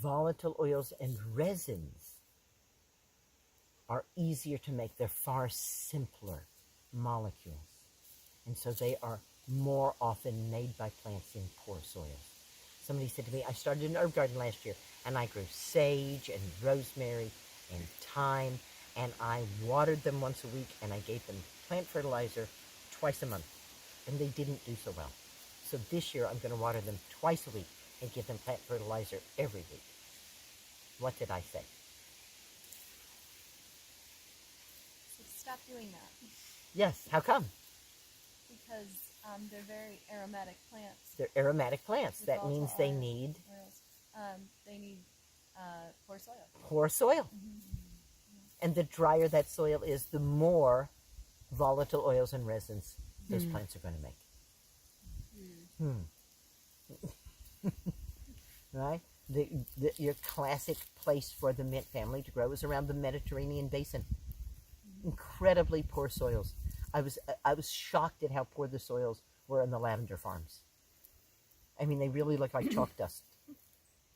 volatile oils and resins are easier to make. They're far simpler molecules. And so they are more often made by plants in poor soils. Somebody said to me, I started an herb garden last year, and I grew sage and rosemary and thyme, and I watered them once a week, and I gave them plant fertilizer twice a month, and they didn't do so well. So this year, I'm going to water them twice a week and give them plant fertilizer every week. What did I say? So stop doing that. Yes. How come? Because they're very aromatic plants. They're aromatic plants. With That means they need oils. They need poor soil. poor soil. And the drier that soil is, the more volatile oils and resins those plants are going to make. Right? Your classic place for the mint family to grow is around the Mediterranean basin. Incredibly poor soils. I was shocked at how poor the soils were in the lavender farms. I mean, they really look like chalk dust.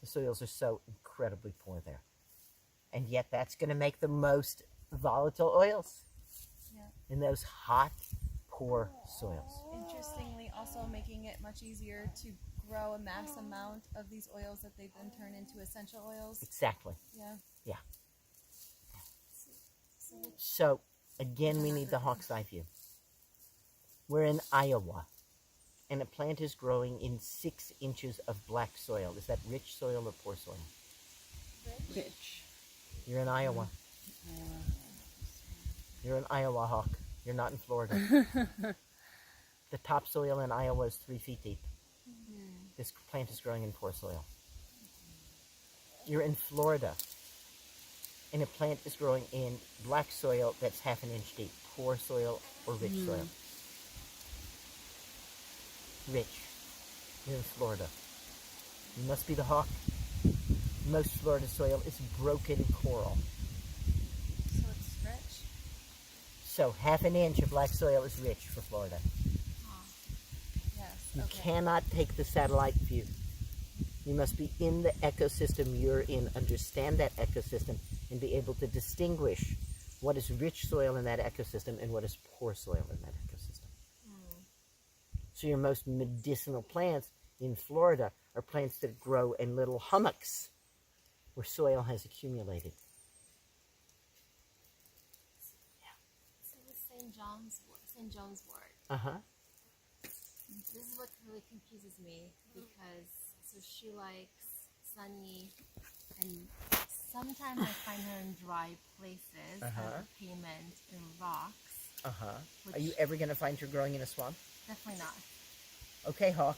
The soils are so incredibly poor there. And yet that's going to make the most volatile oils in those hot, poor soils. Interestingly, also making it much easier to grow a mass amount of these oils that they then turn into essential oils. Exactly. Yeah. Yeah. So, again, we need the hawk's eye view. We're in Iowa, and a plant is growing in 6 inches of black soil. Is that rich soil or poor soil? Rich. You're in Iowa. You're in Iowa, hawk. You're not in Florida. The topsoil in Iowa is 3 feet deep. This plant is growing in poor soil. You're in Florida, and a plant is growing in black soil that's half an inch deep. Poor soil or rich soil? Rich. You're in Florida. You must be the hawk. Most Florida soil is broken coral. So it's rich? So half an inch of black soil is rich for Florida. Yes. You Okay. cannot take the satellite view. You must be in the ecosystem you're in, understand that ecosystem, and be able to distinguish what is rich soil in that ecosystem and what is poor soil in that ecosystem. So your most medicinal plants in Florida are plants that grow in little hummocks where soil has accumulated. So with St. John's wort, Uh-huh. this is what really confuses me because so she likes sunny and sometimes I find her in dry places as a pavement in rocks. Uh-huh. Which- Are you ever going to find her growing in a swamp? Definitely not. Okay, hawk.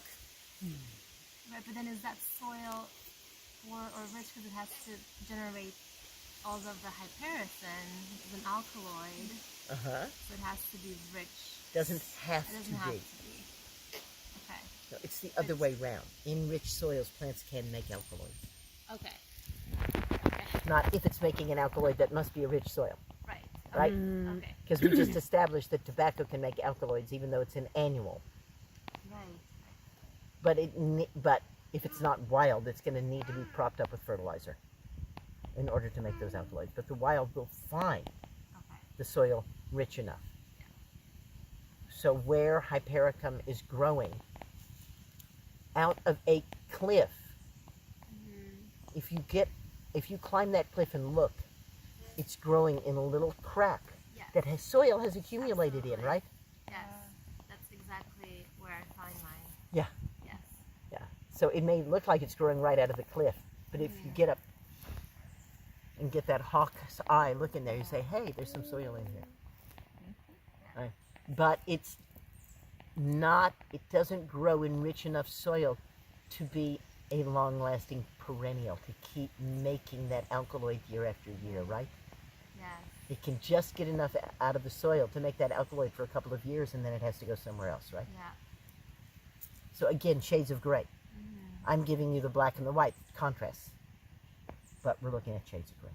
Right, but then is that soil poor or rich because it has to generate all of the hypericin, which is an alkaloid, Uh-huh. so it has to be rich. Doesn't have It doesn't to have be. to be. Okay. No, it's the other way round. In rich soils, plants can make alkaloids. Okay. Not if it's making an alkaloid, that must be a rich soil, Right. right? Okay. Because we just established that tobacco can make alkaloids even though it's an annual. Right. But if it's not wild, it's going to need to be propped up with fertilizer in order to make those alkaloids. But the wild will find Okay. the soil rich enough. So where hypericum is growing out of a cliff, if you climb that cliff and look, it's growing in a little crack Yes. that soil has accumulated in, right? Yes. That's exactly where I find mine. Yeah. Yes. Yeah. So it may look like it's growing right out of the cliff, but if you get up and get that hawk's eye look in there, you say, hey, there's some soil in here. Right? But it doesn't grow in rich enough soil to be a long-lasting perennial, to keep making that alkaloid year after year, right? Yes. It can just get enough out of the soil to make that alkaloid for a couple of years, and then it has to go somewhere else, right? Yeah. So again, shades of gray. I'm giving you the black and the white contrasts, but we're looking at shades of gray.